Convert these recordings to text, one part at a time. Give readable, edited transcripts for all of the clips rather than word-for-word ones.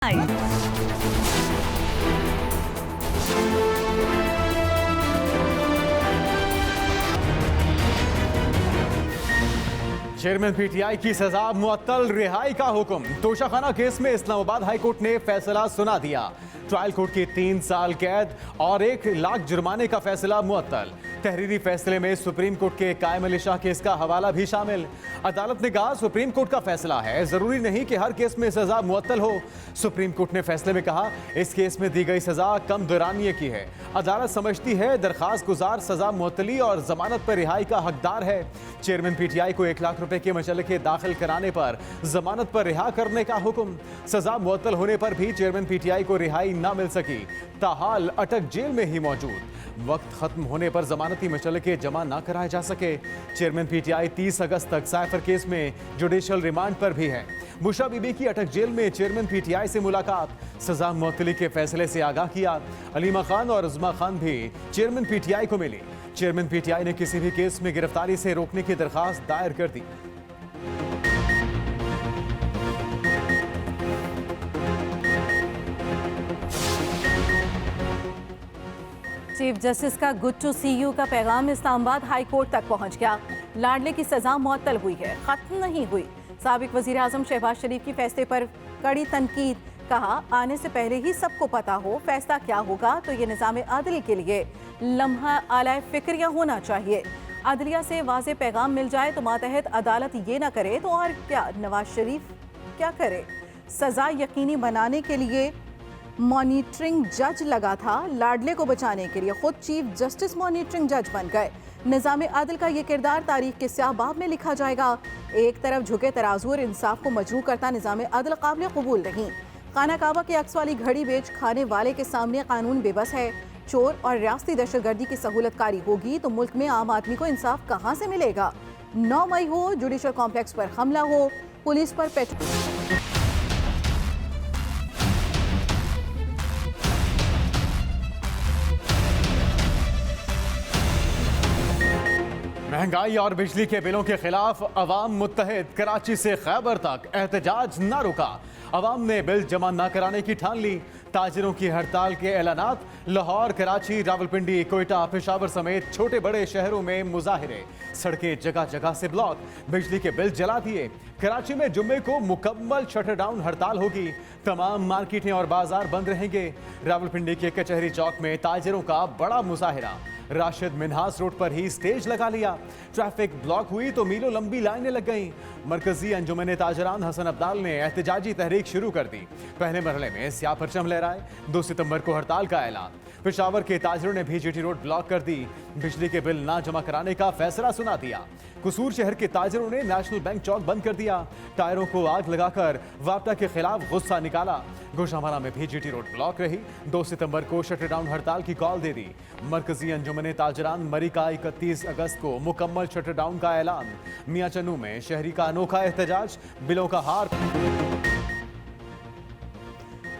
Chairman PTI की सजा मुअत्तल, रिहाई का हुक्म। तोशाखाना केस में इस्लामाबाद हाई कोर्ट ने फैसला सुना दिया। ट्रायल कोर्ट की 3 साल कैद और 1 लाख जुर्माने का फैसला मुअत्तल। तहरीरी फैसले में सुप्रीम कोर्ट के कायम अली शाह केस का हवाला भी शामिल। अदालत ने कहा, सुप्रीम कोर्ट का फैसला है, जरूरी नहीं कि हर केस में सजा मुअत्तल हो। सुप्रीम कोर्ट ने फैसले में कहा, इस केस में दी गई सजा कम दुरानिये की है। अदालत समझती है दरखास्त गुजार सजा मुअत्तली और जमानत पर रिहाई का हकदार है। चेयरमैन पीटीआई को 1 लाख रुपए के मचलके दाखिल कराने पर जमानत पर रिहा करने का हुक्म। सजा मुअत्तल होने पर भी चेयरमैन पीटीआई को रिहाई न मिल सकी, ताहाल अटक जेल में ही मौजूद। वक्त खत्म होने पर जमानती मचलके जमा न कराए जा सके। चेयरमैन पीटीआई 30 अगस्त तक साइफर केस में जुडिशियल रिमांड पर भी है। बुशरा बीबी की अटक जेल में चेयरमैन पीटीआई से मुलाकात, सजा मुअत्तली के फैसले से आगाह किया। अलीमा खान और उज़्मा खान भी चेयरमैन पीटीआई को मिली। चेयरमैन पीटीआई ने किसी भी केस में गिरफ्तारी से रोकने की दरखास्त दायर कर दी। चीफ जस्टिस का गुड टू सी यू का पैगाम इस्लामाबाद हाई कोर्ट तक पहुंच गया। लाडले की सजा मुअत्तल हुई है, खत्म नहीं हुई। साबिक वजीर आजम शहबाज शरीफ की फैसले पर कड़ी तनकीद, कहा आने से पहले ही सबको पता हो फैसला क्या होगा तो ये निज़ाम अदल के लिए लम्हा आलाए फिक्रिया होना चाहिए। अदलिया से वाज़े पैगाम मिल जाए तो मातहत अदालत ये ना करे तो और क्या, नवाज शरीफ क्या करे। सजा यकीनी बनाने के लिए मॉनिटरिंग जज लगा था। लाडले को बचाने के लिए खुद चीफ जस्टिस मॉनिटरिंग जज बन गए। निज़ाम आदिल का ये किरदार तारीख के स्याह बाब में लिखा जाएगा। एक तरफ झुके तराजू और इंसाफ को मजरूह करता निज़ाम आदिल काबिल कबूल नहीं। खाना काबा की अक्स वाली घड़ी बेच खाने वाले के सामने कानून बेबस है। चोर और रियासती दहशतगर्दी की सहूलतकारी होगी तो मुल्क में आम आदमी को इंसाफ कहाँ से मिलेगा। 9 मई हो, जुडिशल कॉम्प्लेक्स पर हमला हो, पुलिस पर पेट्रोल। महंगाई और बिजली के बिलों के खिलाफ अवाम मुत्तहिद, कराची से खैबर तक एहतजाज न रुका। अवाम ने बिल जमा न कराने की ठान ली। ताजिरों की हड़ताल के ऐलानात। लाहौर, कराची, रावलपिंडी, कोयटा, पेशावर समेत छोटे बड़े शहरों में मुजाहिरे। सड़कें जगह जगह से ब्लॉक। बिजली के बिल जला दिए। कराची में जुम्मे को मुकम्मल शटरडाउन हड़ताल होगी। तमाम मार्केटें और बाजार बंद रहेंगे। रावलपिंडी के कचहरी चौक में ताजिरों का बड़ा मुजाहिरा। राशिद मिन्हास रोड पर ही स्टेज लगा लिया। ट्रैफिक ब्लॉक हुई तो मीलों लंबी लाइनें लग गईं। मरकजी अंजुमन ताजरान हसन अब्दाल ने एहतजाजी तहरीक शुरू कर दी। पहले मरहले में स्याह परचम लहराए। 2 सितंबर को हड़ताल का ऐलान। पेशावर के ताजरों ने भी जीटी रोड ब्लॉक कर दी। बिजली के बिल ना जमा कराने का फैसला सुना दिया। कसूर शहर के ताजरों ने नेशनल बैंक चौक बंद कर दिया। टायरों को आग लगाकर वापटा के खिलाफ गुस्सा निकाला। गोशावारा में भी जीटी रोड ब्लॉक रही। 2 सितंबर को शटरडाउन हड़ताल की कॉल दे दी। मरकजी अंजुमन ताजरान मरी का 31 अगस्त को मुकम्मल शटरडाउन का ऐलान। मियां चन्नू में शहरी का अनोखा एहतजाज, बिलों का हार।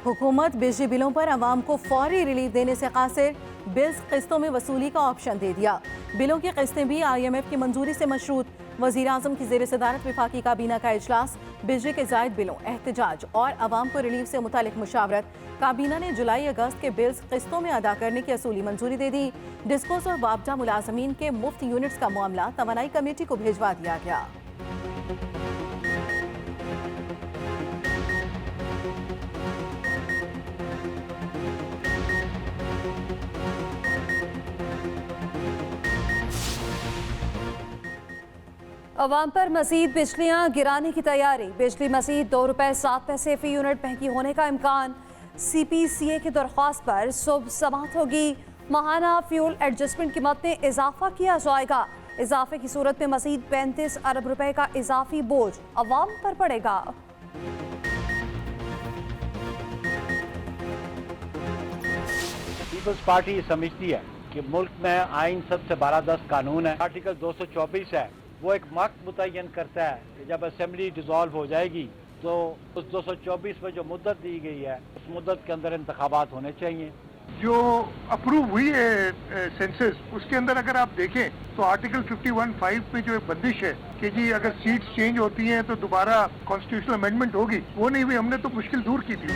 हुकूमत बिजली बिलों पर अवाम को फौरी रिलीफ देने से कासिर, बिल्स किस्तों में वसूली का ऑप्शन दे दिया। बिलों की किस्तें भी IMF की मंजूरी से मशरूत। वजीर आजम की ज़ेर सदारत वफाकी काबीना का इजलास। बिजली के जायद बिलों, एहतजाज और अवाम को रिलीफ से मुतालिक मुशावरत। काबीना ने जुलाई अगस्त के बिल्स किस्तों में अदा करने की असूली मंजूरी दे दी। डिस्कोस और वापडा मुलाजमीन के मुफ्त यूनिट्स का मामला तवानाई कमेटी को भिजवा दिया गया। अवाम पर मजीद बिजलियाँ गिराने की तैयारी। बिजली मजीद ₹2.07 फी यूनिट महंगी होने का इम्कान। CPCA की दरख्वास्त पर सुबह समाअत होगी। माहाना फ्यूल एडजस्टमेंट कीमत में इजाफा किया जाएगा। इजाफे की सूरत में मजीद 35 अरब रुपए का इजाफी बोझ अवाम पर पड़ेगा। पीपल्स पार्टी समझती है कि मुल्क में आइन सबसे 1210 कानून है। आर्टिकल 224 है, वो एक वक्त मुतय्यन करता है कि जब असेंबली डिसॉल्व हो जाएगी तो उस 224 में जो मुद्दत दी गई है उस मुद्दत के अंदर इंतखाबात होने चाहिए। जो अप्रूव हुई है सेंसस, उसके अंदर अगर आप देखें तो आर्टिकल 51(5) में जो एक बंदिश है कि जी अगर सीट्स चेंज होती हैं तो दोबारा कॉन्स्टिट्यूशनल अमेंडमेंट होगी, वो नहीं हुई। हमने तो मुश्किल दूर की थी।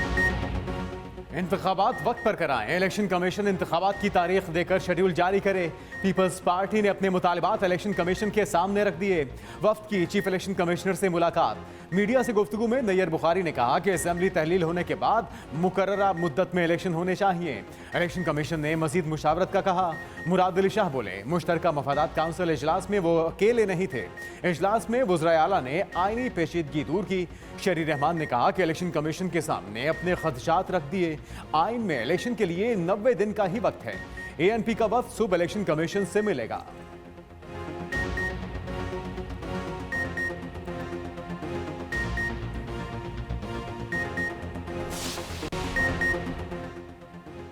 इंतखाबात वक्त पर कराएं। इलेक्शन कमीशन इंतखाबात की तारीख देकर शेड्यूल जारी करे। पीपल्स पार्टी ने अपने मुतालबात इलेक्शन कमीशन के सामने रख दिए। वफ्द की चीफ इलेक्शन कमिश्नर से मुलाकात। मीडिया से गुफ्तगू में नैयर बुखारी ने कहा कि असेंबली तहलील होने के बाद मुकर्ररा मुद्दत में इलेक्शन होने चाहिए। इलेक्शन कमीशन ने मजीद मुशावरत का कहा। मुराद अली शाह बोले, मुश्तरका मफादात काउंसिल इजलास में वो अकेले नहीं थे। इजलास में वज़राए आला ने आईनी पेचीदगी दूर की। शरी रहमान ने कहा कि इलेक्शन कमीशन के सामने अपने खदशात रख दिए। आइन में इलेक्शन के लिए 90 दिन का ही वक्त है। ANP का वफ्द सुब इलेक्शन कमीशन से मिलेगा।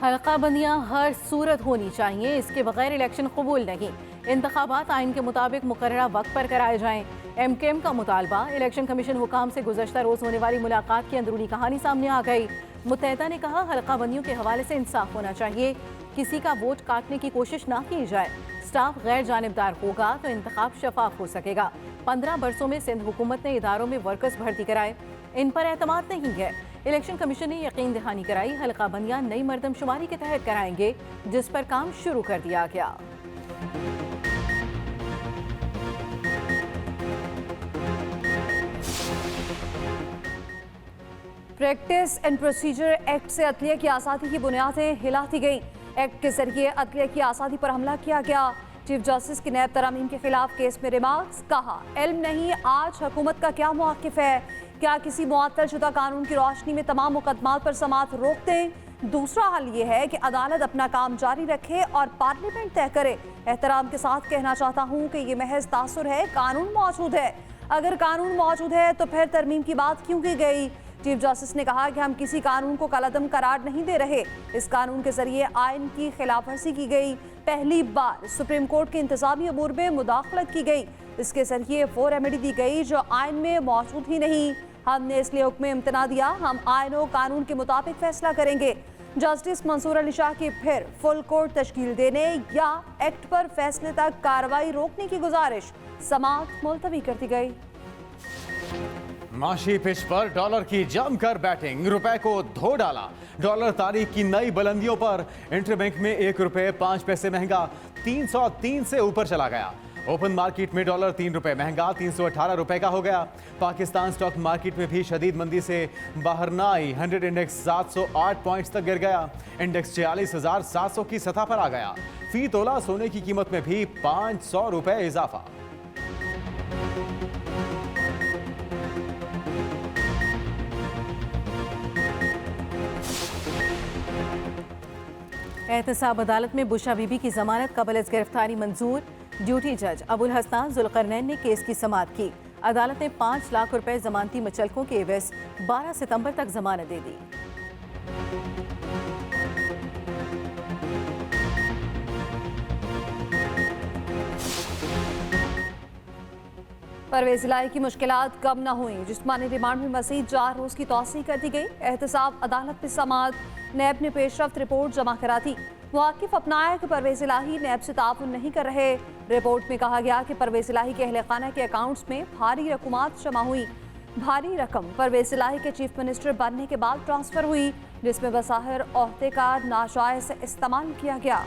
हल्का बंदियां हर सूरत होनी चाहिए, इसके बगैर इलेक्शन कबूल नहीं। इंतखाबात आइन के मुताबिक मुकर्ररा वक्त पर कराए जाएं। MKM का मुतालबा। इलेक्शन कमीशन हुकाम से गुज़श्ता रोज़ होने वाली मुलाकात की अंदरूनी कहानी सामने आ गई। मुत्तहदा ने कहा, हल्का बंदियों के हवाले से इंसाफ होना चाहिए, किसी का वोट काटने की कोशिश ना की जाए। स्टाफ गैर जानिबदार होगा तो इंतखाब शफाफ हो सकेगा। 15 बरसों में सिंध हुकूमत ने इदारों में वर्कर्स भर्ती कराए, इन पर एतमाद नहीं है। इलेक्शन कमीशन ने यकीन दहानी कराई, हल्का बंदियां नई मरदमशुमारी के तहत कराएंगे, जिस पर काम शुरू कर दिया गया। प्रैक्टिस एंड प्रोसीजर एक्ट से अदलिया की आज़ादी की बुनियादें हिला दी गई। एक्ट के जरिए अदलिया की आज़ादी पर हमला किया गया। चीफ जस्टिस की नैब तरामीम के खिलाफ केस में रिमार्क्स। कहा, इल्म नहीं आज हुकूमत का क्या मौक़िफ़ है, क्या किसी मुअत्तल शुदा कानून की रोशनी में तमाम मुकदमात पर समाअत रोक दें। दूसरा हल ये है कि अदालत अपना काम जारी रखे और पार्लियामेंट तय करे। एहतराम के साथ कहना चाहता हूँ कि ये महज तासुर है, कानून मौजूद है। अगर कानून मौजूद है तो फिर तरमीम की बात क्यों की गई। चीफ जस्टिस ने कहा कि हम किसी कानून को कलअदम करार नहीं दे रहे। इस कानून के जरिए आइन की खिलाफ वर्जी की गई। पहली बार सुप्रीम कोर्ट के इंतजामी अमूर में मुदाखलत की गई। इसके जरिए वो रेमेडी दी गई जो आइन में मौजूद ही नहीं। हमने इसलिए हुक्म इम्तना दिया, हम आइन और कानून के मुताबिक फैसला करेंगे। जस्टिस मंसूर अली शाह की फिर फुल कोर्ट तश्कील देने या एक्ट पर फैसले तक कार्रवाई रोकने की गुजारिश समाअत मुलतवी कर दी गई। माशी पिच पर डॉलर की जमकर बैटिंग, रुपए को धो डाला। डॉलर तारीख की नई बुलंदियों पर। इंटरबैंक में 1 रुपए 5 पैसे महंगा 303 से ऊपर चला गया। ओपन मार्केट में डॉलर 3 रुपए महंगा 318 रुपए का हो गया। पाकिस्तान स्टॉक मार्केट में भी शदीद मंदी से बाहर न आई। 100 इंडेक्स 708 पॉइंट्स तक गिर गया। इंडेक्स 46,700 की सतह पर आ गया। फी तोला सोने की कीमत में भी 500 रुपए इजाफा। एहतसाब अदालत में बुशा बीबी की जमानत कबल अज गिरफ्तारी मंजूर। ड्यूटी जज अबुल हसनान जुल्करनैन ने केस की समाअत की। अदालत ने 5 लाख रुपए जमानती मुचलकों के एवज 12 सितंबर तक जमानत दे दी। परवेज इलाही की मुश्किलात कम न हुई। जिस्मानी रिमांड में मजीद 4 रोज की तौसीह कर दी गई। एहतसाब अदालत में समाअत। नैब ने पेशरफ्त रिपोर्ट जमा करा दी। मुआकिफ अपनाया कि परवेज इलाही नैब से ताउन नहीं कर रहे। रिपोर्ट में कहा गया कि परवेज इलाही के अहले खाना के अकाउंट्स में भारी रकूमात जमा हुई। भारी रकम परवेज इलाही के चीफ मिनिस्टर बनने के बाद ट्रांसफर हुई, जिसमें बसाहिर ओहदे का नाजायज इस्तेमाल किया गया।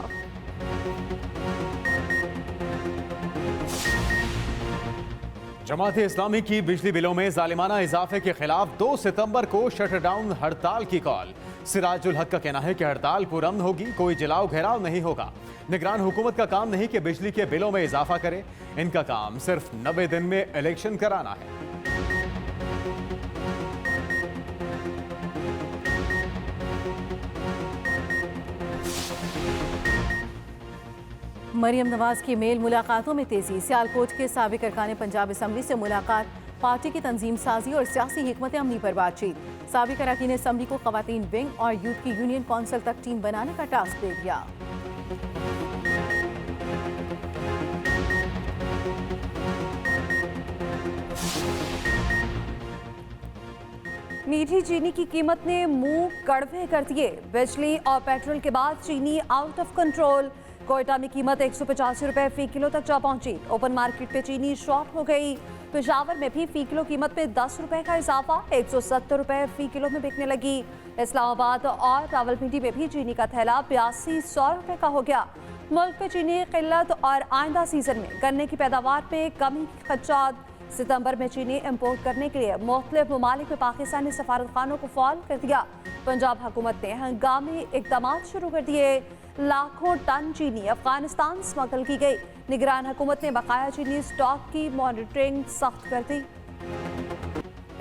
जमात इस्लामी की बिजली बिलों में जालिमाना इजाफे के खिलाफ 2 सितंबर को शटडाउन हड़ताल की कॉल। सिराजुल हक का कहना है कि हड़ताल पुरअमन होगी, कोई जलाओ घेराव नहीं होगा। निगरान हुकूमत का काम नहीं कि बिजली के बिलों में इजाफा करे, इनका काम सिर्फ 90 दिन में इलेक्शन कराना है। मरियम नवाज की मेल मुलाकातों में तेजी। सियालकोट के साबिक अरकान पंजाब असम्बली से मुलाकात। पार्टी की तंजीम साजी और सियासी हिकमत अमली पर बातचीत। साबिक अरकान असम्बली को खवातीन विंग और यूथ की यूनियन कौंसिल तक टीम बनाने का टास्क दे दिया। मीठी चीनी की कीमत ने मुंह कड़वे कर दिए। बिजली और पेट्रोल के बाद चीनी आउट ऑफ कंट्रोल। कोयटा में कीमत 185 रुपए फी किलो तक जा पहुंची। ओपन मार्केट पे चीनी शॉर्ट हो गई। पेशावर में भी फी किलो कीमत में 10 रुपए का इजाफा, 170 रुपए फी किलो में बिकने लगी। इस्लामाबाद और रावलपिंडी में भी चीनी का थैला 8200 रुपए का हो गया। मुल्क में चीनी की किल्लत और आइंदा सीजन में गन्ने की पैदावार में कमी के खदशात। सितंबर में चीनी इंपोर्ट करने के लिए मुख्तलिफ ममालिक में पाकिस्तानी सफारतखानों को फाल कर दिया। पंजाब हुकूमत ने हंगामी इकदाम शुरू कर दिए। लाखों टन चीनी अफगानिस्तान स्मगल की गई। निगरान हुकूमत ने बकाया चीनी स्टॉक की मॉनिटरिंग सख्त कर दी।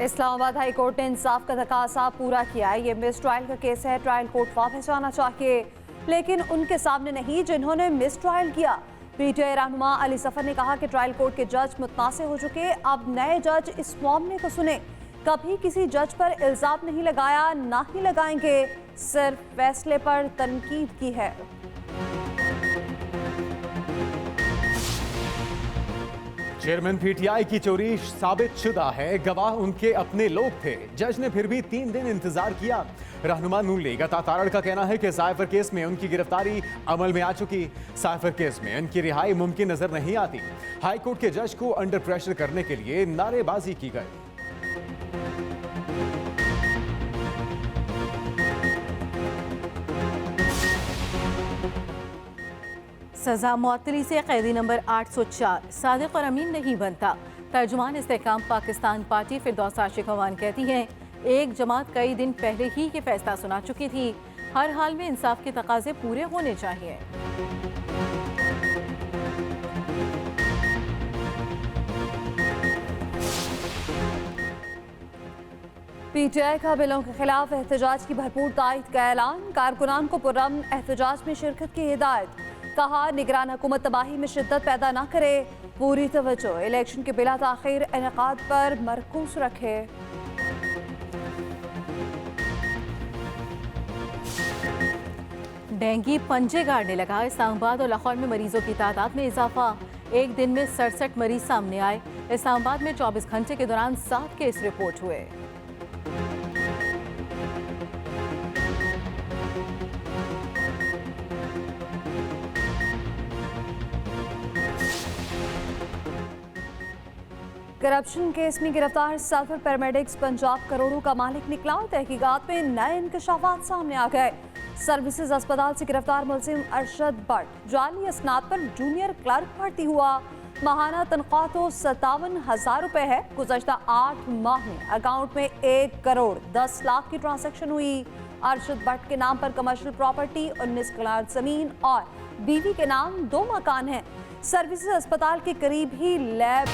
इस्लामाबाद हाई कोर्ट ने इंसाफ का तकाजा पूरा किया। ये मिस ट्रायल का केस है। ट्रायल कोर्ट वापस जाना चाहिए, लेकिन उनके सामने नहीं जिन्होंने मिस ट्रायल किया। पीटीआई रहनुमा अली सफर ने कहा कि ट्रायल कोर्ट के जज मुतनाज़ हो चुके, अब नए जज इस मामले को सुने। कभी किसी जज पर इल्जाम नहीं लगाया, ना ही लगाएंगे, सिर्फ फैसले पर तनकीद की है। चेयरमैन पीटीआई की चोरी साबित शुदा है। गवाह उनके अपने लोग थे। जज ने फिर भी 3 दिन इंतजार किया। रहनुमा नून लीग अता तारड़ का कहना है कि साइफर केस में उनकी गिरफ्तारी अमल में आ चुकी। साइफर केस में उनकी रिहाई मुमकिन नजर नहीं आती। हाई कोर्ट के जज को अंडर प्रेशर करने के लिए नारेबाजी की गई। सजा मुअत्तली से कैदी नंबर 804 सादिक और अमीन नहीं बनता। तर्जुमान इस्तेहकाम पाकिस्तान पार्टी फिरदौस आशिक अवान कहती हैं, एक जमात कई दिन पहले ही ये फैसला सुना चुकी थी। हर हाल में इंसाफ के तकाजे पूरे होने चाहिए। पीटीआई का बिलों के खिलाफ एहतजाज की भरपूर तायद का ऐलान। कारकुनान को पुरअमन एहतजाज में शिरकत की हिदायत। कहा, निगरान हुकूमत तबाही में शिद्दत पैदा न करे, पूरी तवज्जो इलेक्शन के बिला ताखीर इनेकाद पर मरकूज रखे। डेंगू पंजे गाड़ने लगा। इस्लामाबाद और लाहौर में मरीजों की तादाद में इजाफा। एक दिन में 67 मरीज सामने आए। इस्लामाबाद में 24 घंटे के दौरान 7 केस रिपोर्ट हुए। करप्शन केस में गिरफ्तार सल्फर पैरामेडिक्स पंजाब करोड़ों का मालिक निकला। तहकीकात में नए इंकशाफात सामने आ गए। सर्विसेज अस्पताल से गिरफ्तार मुलजिम अरशद भट्ट जाली असनाद पर जूनियर क्लर्क भर्ती हुआ। माहाना तनख्वाह तो 57,000 रुपए है। गुज़श्ता 8 माह में अकाउंट में 1 करोड़ 10 लाख की ट्रांसैक्शन हुई। अरशद भट्ट के नाम पर कमर्शियल प्रॉपर्टी, 19 कनाल जमीन और बीवी के नाम 2 मकान हैं। सर्विसेज अस्पताल के करीब ही लैब